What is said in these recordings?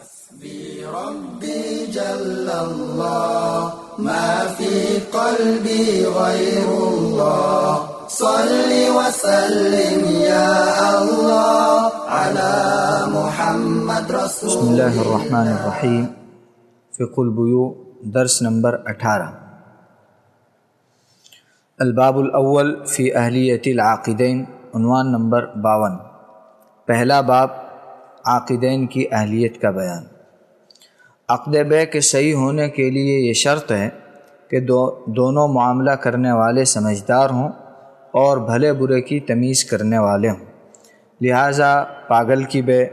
حسبي ربي جل الله ما في قلبي غير الله صل وسلم يا الله على محمد رسول بسم اللہ الرحمن الرحیم فقہ البیوع درس نمبر 18 الباب الاول فی اہلیت العاقدین عنوان نمبر 52 پہلا باب عاقدین کی اہلیت کا بیان۔ عقد بیع کے صحیح ہونے کے لیے یہ شرط ہے کہ دونوں معاملہ کرنے والے سمجھدار ہوں اور بھلے برے کی تمیز کرنے والے ہوں، لہٰذا پاگل کی بیع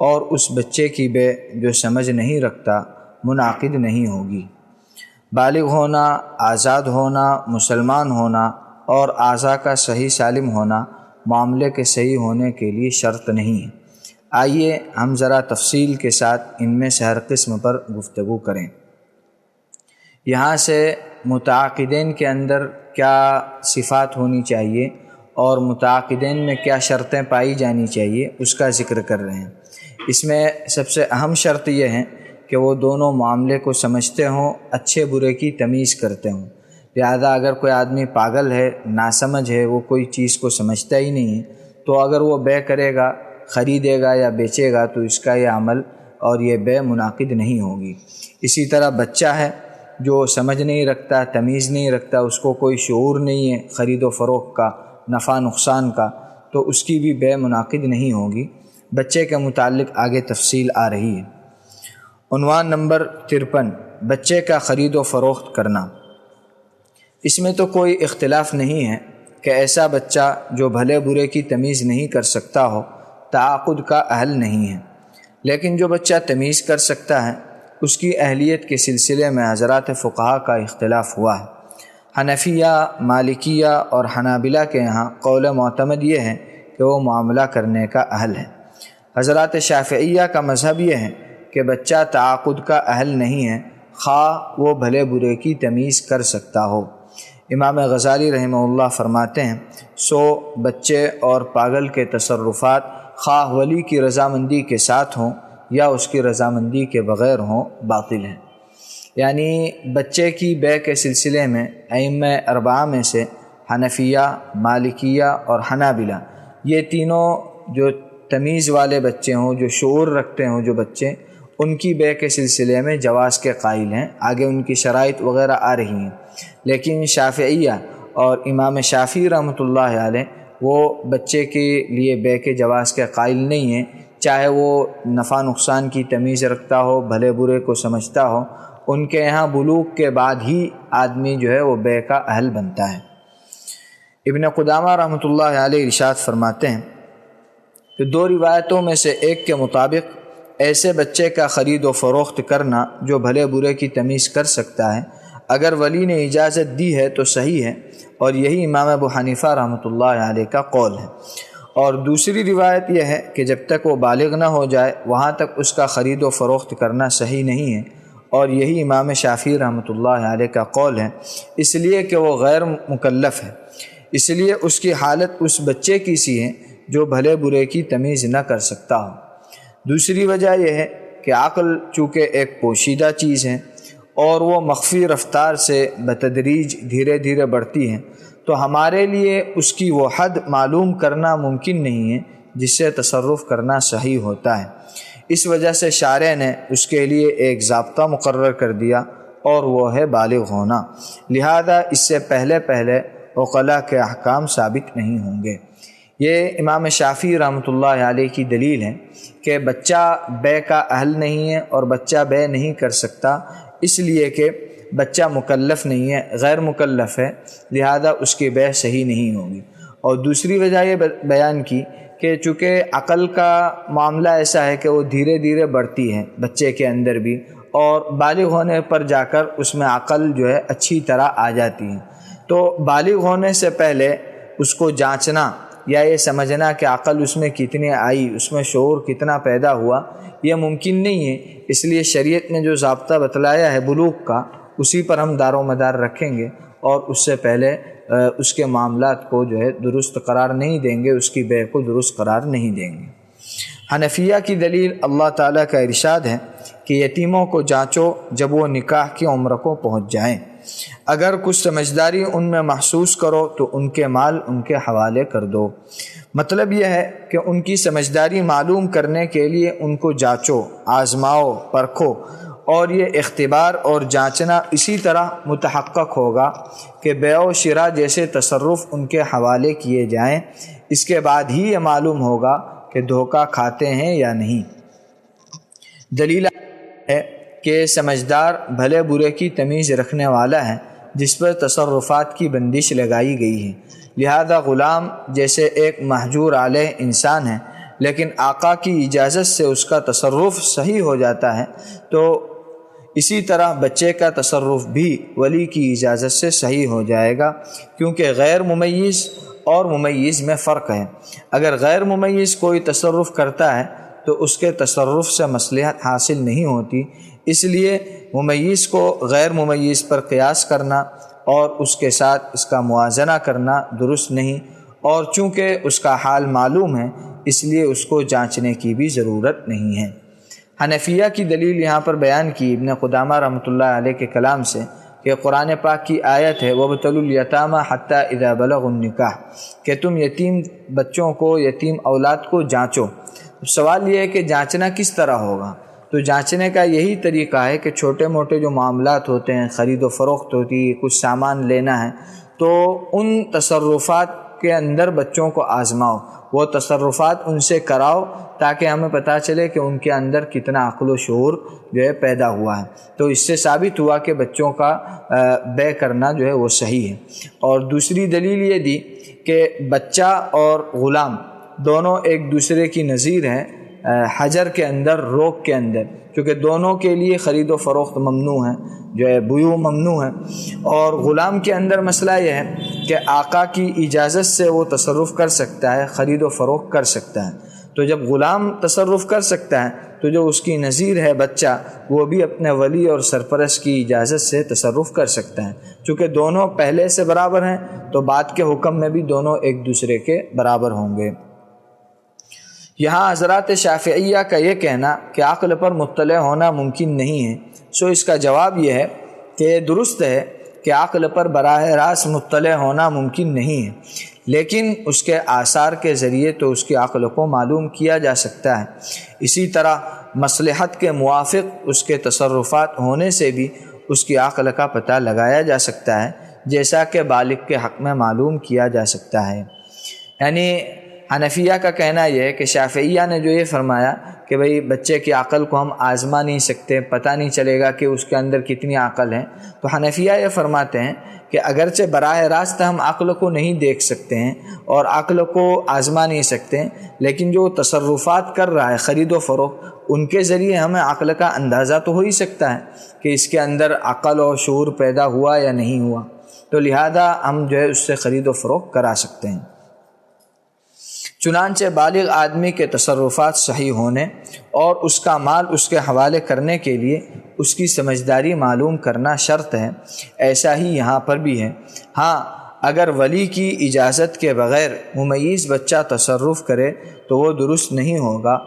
اور اس بچے کی بیع جو سمجھ نہیں رکھتا منعقد نہیں ہوگی۔ بالغ ہونا، آزاد ہونا، مسلمان ہونا اور اعضاء کا صحیح سالم ہونا معاملے کے صحیح ہونے کے لیے شرط نہیں ہے۔ آئیے ہم ذرا تفصیل کے ساتھ ان میں سے ہر قسم پر گفتگو کریں۔ یہاں سے متعاقدین کے اندر کیا صفات ہونی چاہیے اور متعاقدین میں کیا شرطیں پائی جانی چاہیے اس کا ذکر کر رہے ہیں۔ اس میں سب سے اہم شرط یہ ہے کہ وہ دونوں معاملے کو سمجھتے ہوں، اچھے برے کی تمیز کرتے ہوں۔ لہذا اگر کوئی آدمی پاگل ہے، ناسمجھ ہے، وہ کوئی چیز کو سمجھتا ہی نہیں ہے، تو اگر وہ بیع کرے گا، خریدے گا یا بیچے گا تو اس کا یہ عمل اور یہ بیع منعقد نہیں ہوگی۔ اسی طرح بچہ ہے جو سمجھ نہیں رکھتا، تمیز نہیں رکھتا، اس کو کوئی شعور نہیں ہے خرید و فروخت کا، نفع نقصان کا، تو اس کی بھی بیع منعقد نہیں ہوگی۔ بچے کے متعلق آگے تفصیل آ رہی ہے۔ عنوان نمبر 53 بچے کا خرید و فروخت کرنا۔ اس میں تو کوئی اختلاف نہیں ہے کہ ایسا بچہ جو بھلے برے کی تمیز نہیں کر سکتا ہو تعاقد کا اہل نہیں ہے، لیکن جو بچہ تمیز کر سکتا ہے اس کی اہلیت کے سلسلے میں حضرات فقہا کا اختلاف ہوا ہے۔ حنفیہ، مالکیہ اور حنابلہ کے یہاں قول معتمد یہ ہے کہ وہ معاملہ کرنے کا اہل ہے۔ حضرات شافعیہ کا مذہب یہ ہے کہ بچہ تعاقد کا اہل نہیں ہے، خواہ وہ بھلے برے کی تمیز کر سکتا ہو۔ امام غزالی رحمہ اللہ فرماتے ہیں بچے اور پاگل کے تصرفات خواہ ولی کی رضامندی کے ساتھ ہوں یا اس کی رضامندی کے بغیر ہوں باطل ہیں۔ یعنی بچے کی بیع کے سلسلے میں ائمہ اربعہ میں سے حنفیہ، مالکیہ اور حنابلہ یہ تینوں جو تمیز والے بچے ہوں، جو شعور رکھتے ہوں جو بچے، ان کی بیع کے سلسلے میں جواز کے قائل ہیں۔ آگے ان کی شرائط وغیرہ آ رہی ہیں، لیکن شافعیہ اور امام شافعی رحمۃ اللہ علیہ وہ بچے کے لیے بیع کے جواز کے قائل نہیں ہیں، چاہے وہ نفع نقصان کی تمیز رکھتا ہو، بھلے برے کو سمجھتا ہو۔ ان کے یہاں بلوغ کے بعد ہی آدمی جو ہے وہ بیع کا اہل بنتا ہے۔ ابن قدامہ رحمۃ اللہ علیہ ارشاد فرماتے ہیں کہ دو روایتوں میں سے ایک کے مطابق ایسے بچے کا خرید و فروخت کرنا جو بھلے برے کی تمیز کر سکتا ہے، اگر ولی نے اجازت دی ہے تو صحیح ہے، اور یہی امام ابو حنیفہ رحمۃ اللہ علیہ کا قول ہے۔ اور دوسری روایت یہ ہے کہ جب تک وہ بالغ نہ ہو جائے وہاں تک اس کا خرید و فروخت کرنا صحیح نہیں ہے، اور یہی امام شافعی رحمۃ اللہ علیہ کا قول ہے، اس لیے کہ وہ غیر مکلف ہے، اس لیے اس کی حالت اس بچے کی سی ہے جو بھلے برے کی تمیز نہ کر سکتا ہو۔ دوسری وجہ یہ ہے کہ عقل چونکہ ایک پوشیدہ چیز ہے اور وہ مخفی رفتار سے بتدریج دھیرے دھیرے بڑھتی ہے، تو ہمارے لیے اس کی وہ حد معلوم کرنا ممکن نہیں ہے جس سے تصرف کرنا صحیح ہوتا ہے۔ اس وجہ سے شارع نے اس کے لیے ایک ضابطہ مقرر کر دیا اور وہ ہے بالغ ہونا، لہذا اس سے پہلے عقلاء کے احکام ثابت نہیں ہوں گے۔ یہ امام شافعی رحمۃ اللہ علیہ کی دلیل ہے کہ بچہ بیع کا اہل نہیں ہے اور بچہ بیع نہیں کر سکتا، اس لیے کہ بچہ مکلف نہیں ہے، غیر مکلف ہے، لہذا اس کی بیع صحیح نہیں ہوگی۔ اور دوسری وجہ یہ بیان کی کہ چونکہ عقل کا معاملہ ایسا ہے کہ وہ دھیرے دھیرے بڑھتی ہے بچے کے اندر بھی، اور بالغ ہونے پر جا کر اس میں عقل جو ہے اچھی طرح آ جاتی ہے، تو بالغ ہونے سے پہلے اس کو جانچنا یا یہ سمجھنا کہ عقل اس میں کتنی آئی، اس میں شعور کتنا پیدا ہوا، یہ ممکن نہیں ہے۔ اس لیے شریعت نے جو ضابطہ بتلایا ہے بلوغ کا، اسی پر ہم دار و مدار رکھیں گے اور اس سے پہلے اس کے معاملات کو جو ہے درست قرار نہیں دیں گے، اس کی بیع کو درست قرار نہیں دیں گے۔ حنفیہ کی دلیل اللہ تعالیٰ کا ارشاد ہے کہ یتیموں کو جانچو جب وہ نکاح کی عمر کو پہنچ جائیں، اگر کچھ سمجھداری ان میں محسوس کرو تو ان کے مال ان کے حوالے کر دو۔ مطلب یہ ہے کہ ان کی سمجھداری معلوم کرنے کے لیے ان کو جانچو، آزماؤ، پرکھو، اور یہ اختبار اور جانچنا اسی طرح متحقق ہوگا کہ بیع و شراء جیسے تصرف ان کے حوالے کیے جائیں، اس کے بعد ہی یہ معلوم ہوگا کہ دھوکہ کھاتے ہیں یا نہیں۔ دلیل ہے کہ سمجھدار بھلے برے کی تمیز رکھنے والا ہے جس پر تصرفات کی بندش لگائی گئی ہے، لہذا غلام جیسے ایک محجور علیہ انسان ہے لیکن آقا کی اجازت سے اس کا تصرف صحیح ہو جاتا ہے، تو اسی طرح بچے کا تصرف بھی ولی کی اجازت سے صحیح ہو جائے گا، کیونکہ غیر ممیز اور ممیز میں فرق ہے۔ اگر غیر ممیز کوئی تصرف کرتا ہے تو اس کے تصرف سے مصلحت حاصل نہیں ہوتی، اس لیے ممیز کو غیر ممیز پر قیاس کرنا اور اس کے ساتھ اس کا موازنہ کرنا درست نہیں، اور چونکہ اس کا حال معلوم ہے اس لیے اس کو جانچنے کی بھی ضرورت نہیں ہے۔ حنفیہ کی دلیل یہاں پر بیان کی ابن قدامہ رحمۃ اللہ علیہ کے کلام سے کہ قرآن پاک کی آیت ہے وَابْتَلُوا الْيَتَامَى حَتَّى إِذَا بَلَغُوا النِّكَاحَ، کہ تم یتیم بچوں کو، یتیم اولاد کو جانچو۔ سوال یہ ہے کہ جانچنا کس طرح ہوگا؟ تو جانچنے کا یہی طریقہ ہے کہ چھوٹے موٹے جو معاملات ہوتے ہیں، خرید و فروخت ہوتی ہے، کچھ سامان لینا ہے، تو ان تصرفات کے اندر بچوں کو آزماؤ، وہ تصرفات ان سے کراؤ تاکہ ہمیں پتہ چلے کہ ان کے اندر کتنا عقل و شعور جو ہے پیدا ہوا ہے۔ تو اس سے ثابت ہوا کہ بچوں کا بیع کرنا جو ہے وہ صحیح ہے۔ اور دوسری دلیل یہ دی کہ بچہ اور غلام دونوں ایک دوسرے کی نظیر ہیں حجر کے اندر، روک کے اندر، کیونکہ دونوں کے لیے خرید و فروخت ممنوع ہے، جو ہے بیوع ممنوع ہے۔ اور غلام کے اندر مسئلہ یہ ہے کہ آقا کی اجازت سے وہ تصرف کر سکتا ہے، خرید و فروخت کر سکتا ہے۔ تو جب غلام تصرف کر سکتا ہے تو جو اس کی نظیر ہے بچہ، وہ بھی اپنے ولی اور سرپرست کی اجازت سے تصرف کر سکتا ہے۔ چونکہ دونوں پہلے سے برابر ہیں تو بعد کے حکم میں بھی دونوں ایک دوسرے کے برابر ہوں گے۔ یہاں حضرات شافعیہ کا یہ کہنا کہ عقل پر مطلع ہونا ممکن نہیں ہے، سو اس کا جواب یہ ہے کہ درست ہے کہ عقل پر براہ راست مطلع ہونا ممکن نہیں ہے، لیکن اس کے آثار کے ذریعے تو اس کی عقل کو معلوم کیا جا سکتا ہے۔ اسی طرح مصلحت کے موافق اس کے تصرفات ہونے سے بھی اس کی عقل کا پتہ لگایا جا سکتا ہے، جیسا کہ بالغ کے حق میں معلوم کیا جا سکتا ہے۔ یعنی حنفیہ کا کہنا یہ ہے کہ شافعیہ نے جو یہ فرمایا کہ بھئی بچے کی عقل کو ہم آزما نہیں سکتے، پتہ نہیں چلے گا کہ اس کے اندر کتنی عقل ہے، تو حنفیہ یہ فرماتے ہیں کہ اگرچہ براہ راست ہم عقل کو نہیں دیکھ سکتے ہیں اور عقل کو آزما نہیں سکتے ہیں، لیکن جو تصرفات کر رہا ہے خرید و فروخت، ان کے ذریعے ہمیں عقل کا اندازہ تو ہو ہی سکتا ہے کہ اس کے اندر عقل اور شعور پیدا ہوا یا نہیں ہوا، تو لہذا ہم جو ہے اس سے خرید و فروخت کرا سکتے ہیں۔ چنانچہ بالغ آدمی کے تصرفات صحیح ہونے اور اس کا مال اس کے حوالے کرنے کے لیے اس کی سمجھداری معلوم کرنا شرط ہے، ایسا ہی یہاں پر بھی ہے۔ ہاں، اگر ولی کی اجازت کے بغیر ممیز بچہ تصرف کرے تو وہ درست نہیں ہوگا۔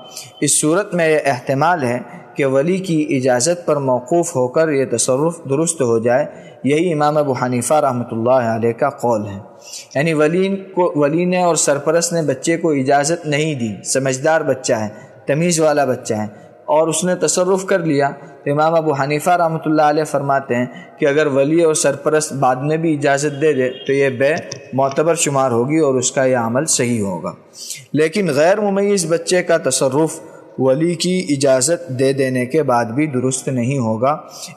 اس صورت میں یہ احتمال ہے کہ ولی کی اجازت پر موقوف ہو کر یہ تصرف درست ہو جائے، یہی امام ابو حنیفہ رحمۃ اللہ علیہ کا قول ہے۔ یعنی ولی نے اور سرپرست نے بچے کو اجازت نہیں دی، سمجھدار بچہ ہے، تمیز والا بچہ ہے، اور اس نے تصرف کر لیا، تو امام ابو حنیفہ رحمۃ اللہ علیہ فرماتے ہیں کہ اگر ولی اور سرپرست بعد میں بھی اجازت دے دے تو یہ بیع معتبر شمار ہوگی اور اس کا یہ عمل صحیح ہوگا۔ لیکن غیر ممیز بچے کا تصرف ولی کی اجازت دے دینے کے بعد بھی درست نہیں ہوگا،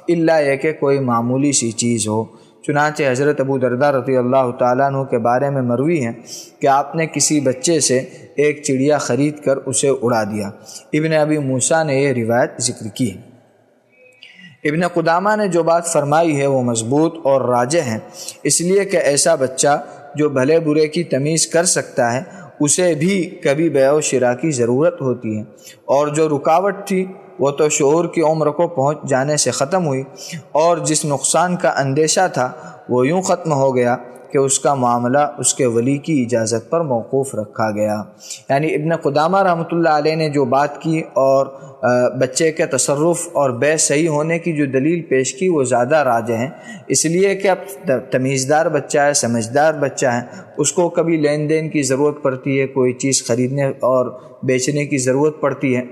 الا یہ کہ کوئی معمولی سی چیز ہو۔ چنانچہ حضرت ابو درداء رضی اللہ تعالیٰ عنہ کے بارے میں مروی ہے کہ آپ نے کسی بچے سے ایک چڑیا خرید کر اسے اڑا دیا۔ ابن ابی موسیٰ نے یہ روایت ذکر کی ہے۔ ابن قدامہ نے جو بات فرمائی ہے وہ مضبوط اور راجح ہے، اس لیے کہ ایسا بچہ جو بھلے برے کی تمیز کر سکتا ہے اسے بھی کبھی بیع و شراء کی ضرورت ہوتی ہے، اور جو رکاوٹ تھی وہ تو شعور کی عمر کو پہنچ جانے سے ختم ہوئی، اور جس نقصان کا اندیشہ تھا وہ یوں ختم ہو گیا کہ اس کا معاملہ اس کے ولی کی اجازت پر موقوف رکھا گیا۔ یعنی ابن قدامہ رحمۃ اللہ علیہ نے جو بات کی اور بچے کے تصرف اور بے صحیح ہونے کی جو دلیل پیش کی وہ زیادہ راجح ہیں، اس لیے کہ اب تمیزدار بچہ ہے، سمجھدار بچہ ہے، اس کو کبھی لین دین کی ضرورت پڑتی ہے، کوئی چیز خریدنے اور بیچنے کی ضرورت پڑتی ہے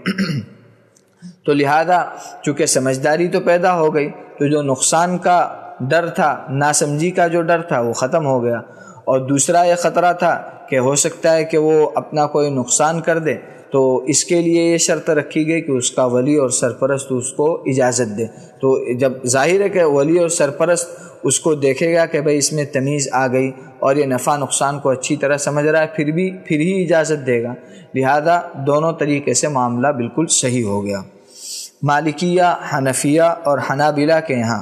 تو لہذا چونکہ سمجھداری تو پیدا ہو گئی تو جو نقصان کا ڈر تھا، ناسمجھی کا جو ڈر تھا وہ ختم ہو گیا، اور دوسرا یہ خطرہ تھا کہ ہو سکتا ہے کہ وہ اپنا کوئی نقصان کر دے، تو اس کے لیے یہ شرط رکھی گئی کہ اس کا ولی اور سرپرست اس کو اجازت دے۔ تو جب ظاہر ہے کہ ولی اور سرپرست اس کو دیکھے گا کہ بھئی اس میں تمیز آ گئی اور یہ نفع نقصان کو اچھی طرح سمجھ رہا ہے، پھر ہی اجازت دے گا، لہذا دونوں طریقے سے معاملہ بالکل صحیح ہو گیا۔ مالکیہ، حنفیہ اور حنابلہ کے یہاں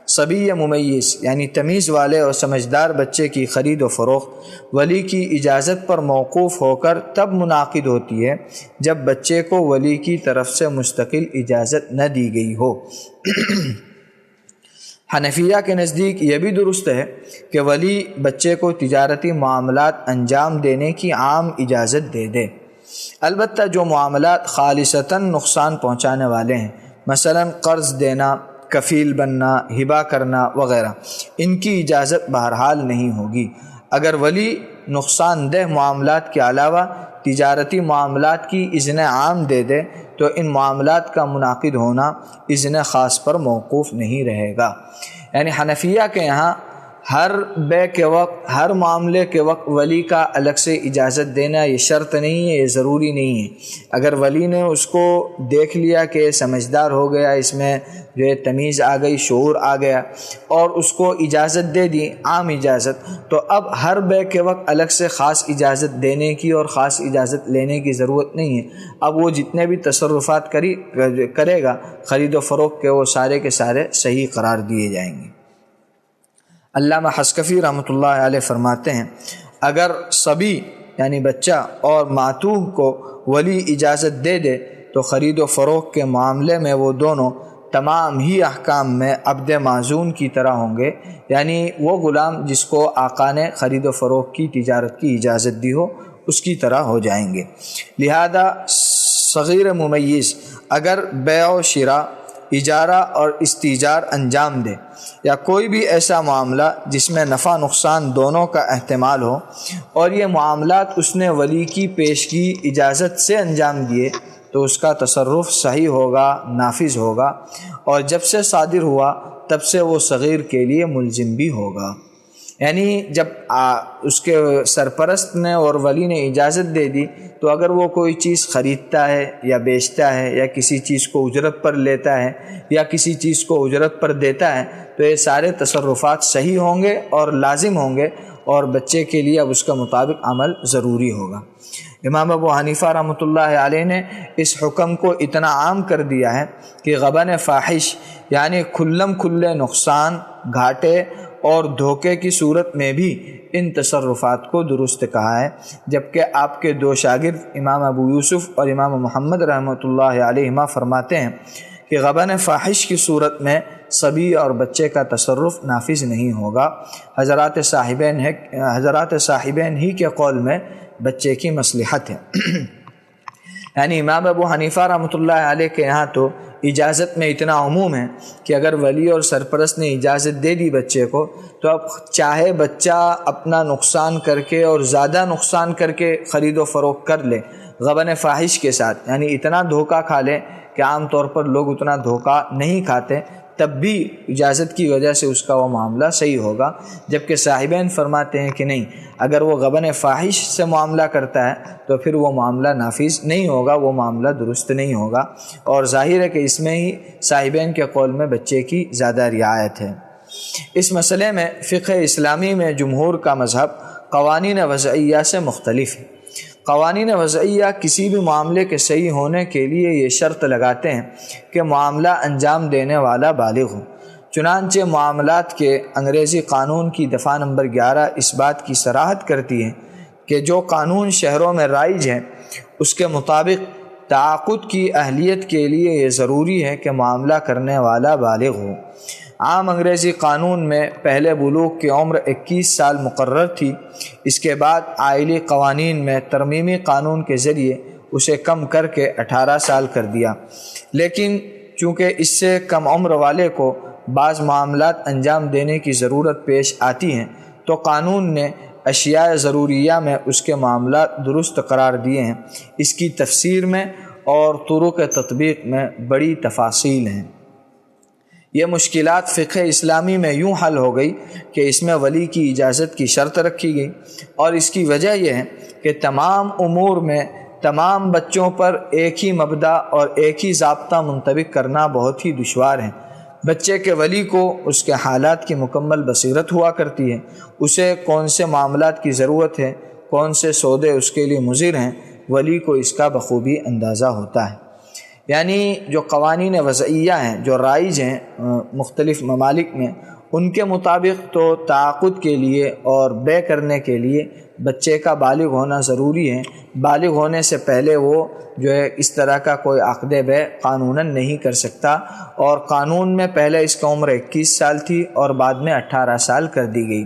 صبی ممیز یعنی تمیز والے اور سمجھدار بچے کی خرید و فروخت ولی کی اجازت پر موقوف ہو کر تب منعقد ہوتی ہے جب بچے کو ولی کی طرف سے مستقل اجازت نہ دی گئی ہو۔ حنفیہ کے نزدیک یہ بھی درست ہے کہ ولی بچے کو تجارتی معاملات انجام دینے کی عام اجازت دے دے، البتہ جو معاملات خالصتاً نقصان پہنچانے والے ہیں، مثلا قرض دینا، کفیل بننا، ہبہ کرنا وغیرہ، ان کی اجازت بہرحال نہیں ہوگی۔ اگر ولی نقصان دہ معاملات کے علاوہ تجارتی معاملات کی اذن عام دے دے تو ان معاملات کا منعقد ہونا اذن خاص پر موقوف نہیں رہے گا۔ یعنی حنفیہ کے یہاں ہر بے کے وقت، ہر معاملے کے وقت ولی کا الگ سے اجازت دینا یہ شرط نہیں ہے، یہ ضروری نہیں ہے۔ اگر ولی نے اس کو دیکھ لیا کہ سمجھدار ہو گیا، اس میں جو ہے تمیز آ گئی، شعور آ گیا اور اس کو اجازت دے دی، عام اجازت، تو اب ہر بے کے وقت الگ سے خاص اجازت دینے کی اور خاص اجازت لینے کی ضرورت نہیں ہے۔ اب وہ جتنے بھی تصرفات کرے گا خرید و فروخت کے، وہ سارے کے سارے صحیح قرار دیے جائیں گے۔ علامہ حسکفی رحمۃ اللہ علیہ فرماتے ہیں اگر صبی یعنی بچہ اور معتوہ کو ولی اجازت دے دے تو خرید و فروخت کے معاملے میں وہ دونوں تمام ہی احکام میں عبد معزون کی طرح ہوں گے، یعنی وہ غلام جس کو آقا نے خرید و فروخت کی تجارت کی اجازت دی ہو اس کی طرح ہو جائیں گے۔ لہذا صغیر ممیز اگر بیع و شراء، اجارہ اور استیجار انجام دے یا کوئی بھی ایسا معاملہ جس میں نفع نقصان دونوں کا احتمال ہو اور یہ معاملات اس نے ولی کی پیشگی اجازت سے انجام دیے تو اس کا تصرف صحیح ہوگا، نافذ ہوگا، اور جب سے صادر ہوا تب سے وہ صغیر کے لیے ملزم بھی ہوگا۔ یعنی جب اس کے سرپرست نے اور ولی نے اجازت دے دی تو اگر وہ کوئی چیز خریدتا ہے یا بیچتا ہے یا کسی چیز کو اجرت پر لیتا ہے یا کسی چیز کو اجرت پر دیتا ہے تو یہ سارے تصرفات صحیح ہوں گے اور لازم ہوں گے، اور بچے کے لیے اب اس کا مطابق عمل ضروری ہوگا۔ امام ابو حنیفہ رحمۃ اللہ علیہ نے اس حکم کو اتنا عام کر دیا ہے کہ غبن فاحش یعنی کھلم کھلے نقصان، گھاٹے اور دھوکے کی صورت میں بھی ان تصرفات کو درست کہا ہے، جبکہ آپ کے دو شاگرد امام ابو یوسف اور امام محمد رحمۃ اللہ علیہما فرماتے ہیں کہ غبن فاحش کی صورت میں صبی اور بچے کا تصرف نافذ نہیں ہوگا۔ حضرات صاحبین ہی کے قول میں بچے کی مصلحت ہے۔ یعنی امام ابو حنیفہ رحمۃ اللہ علیہ کے یہاں تو اجازت میں اتنا عموم ہے کہ اگر ولی اور سرپرست نے اجازت دے دی بچے کو تو اب چاہے بچہ اپنا نقصان کر کے اور زیادہ نقصان کر کے خرید و فروخت کر لے غبن فاحش کے ساتھ، یعنی اتنا دھوکہ کھا لے کہ عام طور پر لوگ اتنا دھوکہ نہیں کھاتے، تب بھی اجازت کی وجہ سے اس کا وہ معاملہ صحیح ہوگا، جبکہ صاحبین فرماتے ہیں کہ نہیں، اگر وہ غبن فاحش سے معاملہ کرتا ہے تو پھر وہ معاملہ نافذ نہیں ہوگا، وہ معاملہ درست نہیں ہوگا، اور ظاہر ہے کہ اس میں ہی صاحبین کے قول میں بچے کی زیادہ رعایت ہے۔ اس مسئلے میں فقہ اسلامی میں جمہور کا مذہب قوانین وضعیہ سے مختلف ہے۔ قوانین وضعیہ کسی بھی معاملے کے صحیح ہونے کے لیے یہ شرط لگاتے ہیں کہ معاملہ انجام دینے والا بالغ ہو۔ چنانچہ معاملات کے انگریزی قانون کی دفعہ نمبر 11 اس بات کی صراحت کرتی ہے کہ جو قانون شہروں میں رائج ہے اس کے مطابق تعاقد کی اہلیت کے لیے یہ ضروری ہے کہ معاملہ کرنے والا بالغ ہو۔ عام انگریزی قانون میں پہلے بلوغ کی عمر 21 سال مقرر تھی، اس کے بعد آئلی قوانین میں ترمیمی قانون کے ذریعے اسے کم کر کے 18 سال کر دیا، لیکن چونکہ اس سے کم عمر والے کو بعض معاملات انجام دینے کی ضرورت پیش آتی ہیں تو قانون نے اشیاء ضروریہ میں اس کے معاملات درست قرار دیے ہیں۔ اس کی تفسیر میں اور طرق تطبیق میں بڑی تفاصیل ہیں۔ یہ مشکلات فقہ اسلامی میں یوں حل ہو گئی کہ اس میں ولی کی اجازت کی شرط رکھی گئی، اور اس کی وجہ یہ ہے کہ تمام امور میں تمام بچوں پر ایک ہی مبدا اور ایک ہی ضابطہ منطبق کرنا بہت ہی دشوار ہے۔ بچے کے ولی کو اس کے حالات کی مکمل بصیرت ہوا کرتی ہے، اسے کون سے معاملات کی ضرورت ہے، کون سے سودے اس کے لیے مضر ہیں، ولی کو اس کا بخوبی اندازہ ہوتا ہے۔ یعنی جو قوانین وضعیہ ہیں جو رائج ہیں مختلف ممالک میں، ان کے مطابق تو تعاقد کے لیے اور بے کرنے کے لیے بچے کا بالغ ہونا ضروری ہے۔ بالغ ہونے سے پہلے وہ جو ہے اس طرح کا کوئی عقد بے قانوناً نہیں کر سکتا، اور قانون میں پہلے اس کا عمر 21 سال تھی اور بعد میں 18 سال کر دی گئی،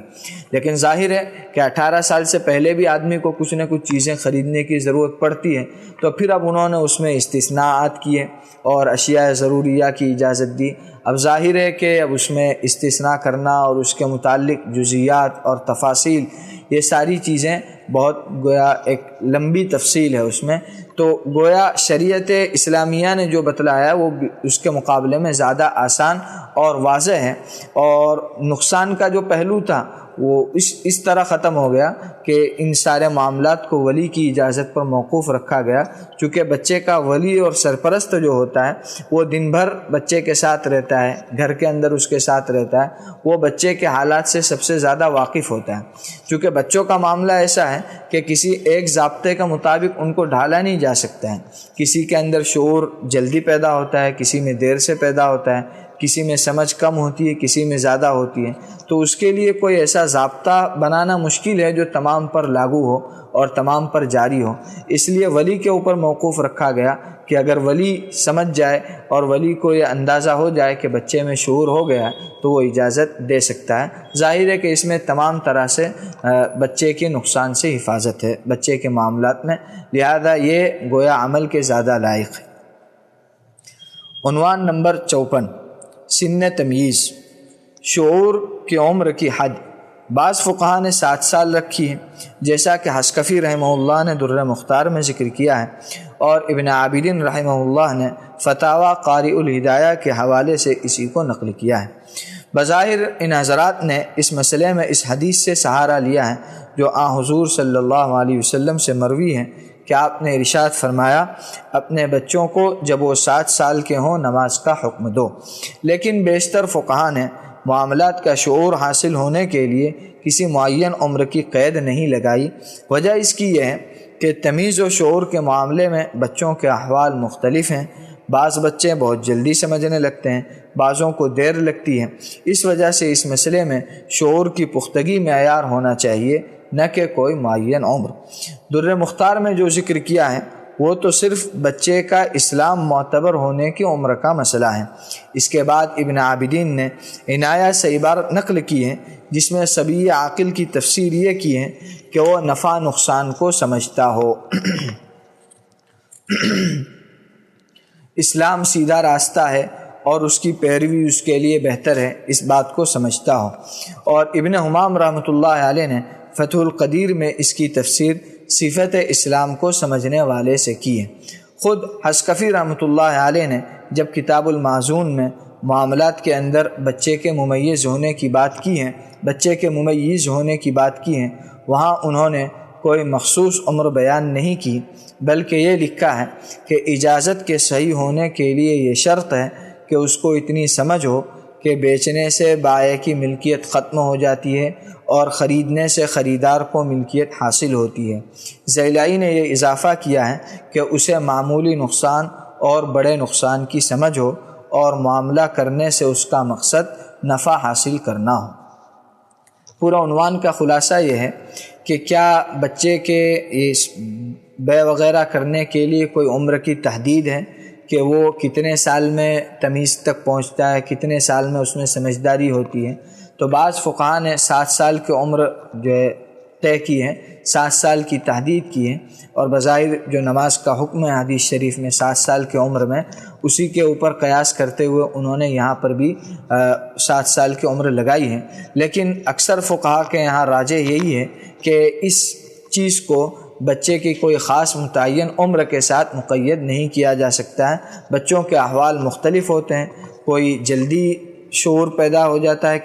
لیکن ظاہر ہے کہ 18 سال سے پہلے بھی آدمی کو کچھ نہ کچھ چیزیں خریدنے کی ضرورت پڑتی ہے، تو پھر اب انہوں نے اس میں استثناءات کیے اور اشیاء ضروریہ کی اجازت دی۔ اب ظاہر ہے کہ اب اس میں استثناء کرنا اور اس کے متعلق جزیات اور تفاصیل، یہ ساری چیزیں بہت گویا ایک لمبی تفصیل ہے اس میں، تو گویا شریعت اسلامیہ نے جو بتلایا وہ اس کے مقابلے میں زیادہ آسان اور واضح ہے، اور نقصان کا جو پہلو تھا وہ اس طرح ختم ہو گیا کہ ان سارے معاملات کو ولی کی اجازت پر موقوف رکھا گیا، چونکہ بچے کا ولی اور سرپرست جو ہوتا ہے وہ دن بھر بچے کے ساتھ رہتا ہے، گھر کے اندر اس کے ساتھ رہتا ہے، وہ بچے کے حالات سے سب سے زیادہ واقف ہوتا ہے۔ چونکہ بچوں کا معاملہ ایسا ہے کہ کسی ایک ضابطے کے مطابق ان کو ڈھالا نہیں جا سکتا ہے، کسی کے اندر شعور جلدی پیدا ہوتا ہے، کسی میں دیر سے پیدا ہوتا ہے، کسی میں سمجھ کم ہوتی ہے، کسی میں زیادہ ہوتی ہے، تو اس کے لیے کوئی ایسا ضابطہ بنانا مشکل ہے جو تمام پر لاگو ہو اور تمام پر جاری ہو۔ اس لیے ولی کے اوپر موقوف رکھا گیا کہ اگر ولی سمجھ جائے اور ولی کو یہ اندازہ ہو جائے کہ بچے میں شعور ہو گیا تو وہ اجازت دے سکتا ہے۔ ظاہر ہے کہ اس میں تمام طرح سے بچے کے نقصان سے حفاظت ہے بچے کے معاملات میں، لہذا یہ گویا عمل کے زیادہ لائق ہے۔ عنوان نمبر 54، سن تمییز، شعور کی عمر کی حد۔ بعض فقہا نے 7 سال رکھی ہے، جیسا کہ حسکفی رحمہ اللہ نے در مختار میں ذکر کیا ہے، اور ابن عابدین رحمہ اللہ نے فتاوی قاری الہدایہ کے حوالے سے اسی کو نقل کیا ہے۔ بظاہر ان حضرات نے اس مسئلے میں اس حدیث سے سہارا لیا ہے جو حضور صلی اللہ علیہ وسلم سے مروی ہے کہ آپ نے ارشاد فرمایا، اپنے بچوں کو جب وہ 7 سال کے ہوں نماز کا حکم دو۔ لیکن بیشتر فقہا نے معاملات کا شعور حاصل ہونے کے لیے کسی معین عمر کی قید نہیں لگائی۔ وجہ اس کی یہ ہے کہ تمیز و شعور کے معاملے میں بچوں کے احوال مختلف ہیں، بعض بچے بہت جلدی سمجھنے لگتے ہیں، بعضوں کو دیر لگتی ہے۔ اس وجہ سے اس مسئلے میں شعور کی پختگی معیار ہونا چاہیے، نہ کہ کوئی معین عمر۔ در مختار میں جو ذکر کیا ہے وہ تو صرف بچے کا اسلام معتبر ہونے کی عمر کا مسئلہ ہے۔ اس کے بعد ابن عابدین نے عنایہ سے عبارت نقل کی ہے جس میں صبی عاقل کی تفسیر یہ کی ہے کہ وہ نفع نقصان کو سمجھتا ہو، اسلام سیدھا راستہ ہے اور اس کی پیروی اس کے لیے بہتر ہے، اس بات کو سمجھتا ہو۔ اور ابن حمام رحمۃ اللہ علیہ نے فتح القدیر میں اس کی تفسیر صفت اسلام کو سمجھنے والے سے کی ہے۔ خود حسکفی رحمۃ اللہ علیہ نے جب کتاب المعزون میں معاملات کے اندر بچے کے ممیز ہونے کی بات کی ہے، وہاں انہوں نے کوئی مخصوص عمر بیان نہیں کی، بلکہ یہ لکھا ہے کہ اجازت کے صحیح ہونے کے لیے یہ شرط ہے کہ اس کو اتنی سمجھ ہو کہ بیچنے سے بائع کی ملکیت ختم ہو جاتی ہے اور خریدنے سے خریدار کو ملکیت حاصل ہوتی ہے۔ زیلائی نے یہ اضافہ کیا ہے کہ اسے معمولی نقصان اور بڑے نقصان کی سمجھ ہو اور معاملہ کرنے سے اس کا مقصد نفع حاصل کرنا ہو۔ پورا عنوان کا خلاصہ یہ ہے کہ کیا بچے کے اس بے وغیرہ کرنے کے لیے کوئی عمر کی تحدید ہے، کہ وہ کتنے سال میں تمیز تک پہنچتا ہے، کتنے سال میں اس میں سمجھداری ہوتی ہے۔ تو بعض فقہا نے 7 سال کی عمر جو ہے طے کی ہے، 7 سال کی تحدید کی ہے، اور بظاہر جو نماز کا حکم ہے حدیث شریف میں 7 سال کی عمر میں، اسی کے اوپر قیاس کرتے ہوئے انہوں نے یہاں پر بھی 7 سال کی عمر لگائی ہے۔ لیکن اکثر فقہا کے یہاں راجح یہی ہے کہ اس چیز کو بچے کی کوئی خاص متعین عمر کے ساتھ مقید نہیں کیا جا سکتا ہے۔ بچوں کے احوال مختلف ہوتے ہیں، کوئی جلدی شعور پیدا ہو جاتا ہے،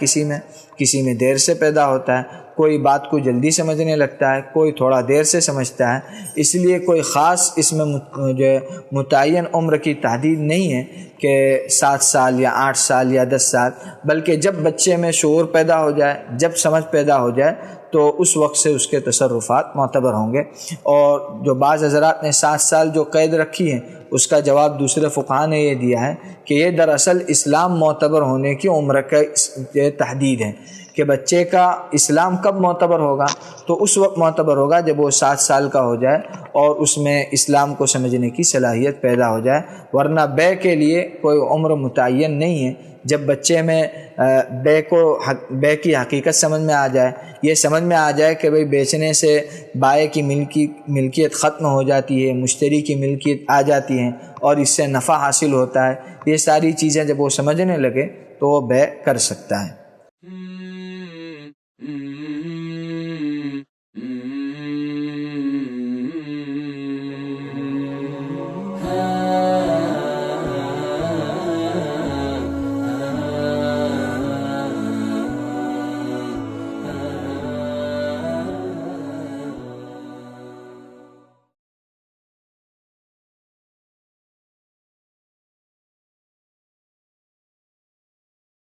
کسی میں دیر سے پیدا ہوتا ہے، کوئی بات کو جلدی سمجھنے لگتا ہے، کوئی تھوڑا دیر سے سمجھتا ہے۔ اس لیے کوئی خاص اس میں جو متعین عمر کی تحدید نہیں ہے کہ 7 سال یا 8 سال یا 10 سال، بلکہ جب بچے میں شعور پیدا ہو جائے، جب سمجھ پیدا ہو جائے تو اس وقت سے اس کے تصرفات معتبر ہوں گے۔ اور جو بعض حضرات نے 7 سال جو قید رکھی ہے، اس کا جواب دوسرے فقہا نے یہ دیا ہے کہ یہ دراصل اسلام معتبر ہونے کی عمر کا تحدید ہے، کہ بچے کا اسلام کب معتبر ہوگا؟ تو اس وقت معتبر ہوگا جب وہ 7 سال کا ہو جائے اور اس میں اسلام کو سمجھنے کی صلاحیت پیدا ہو جائے، ورنہ بے کے لیے کوئی عمر متعین نہیں ہے۔ جب بچے میں بے کی حقیقت سمجھ میں آ جائے، یہ سمجھ میں آ جائے کہ بھئی بیچنے سے بائے کی ملکیت ختم ہو جاتی ہے، مشتری کی ملکیت آ جاتی ہے اور اس سے نفع حاصل ہوتا ہے، یہ ساری چیزیں جب وہ سمجھنے لگے تو وہ بے کر سکتا ہے۔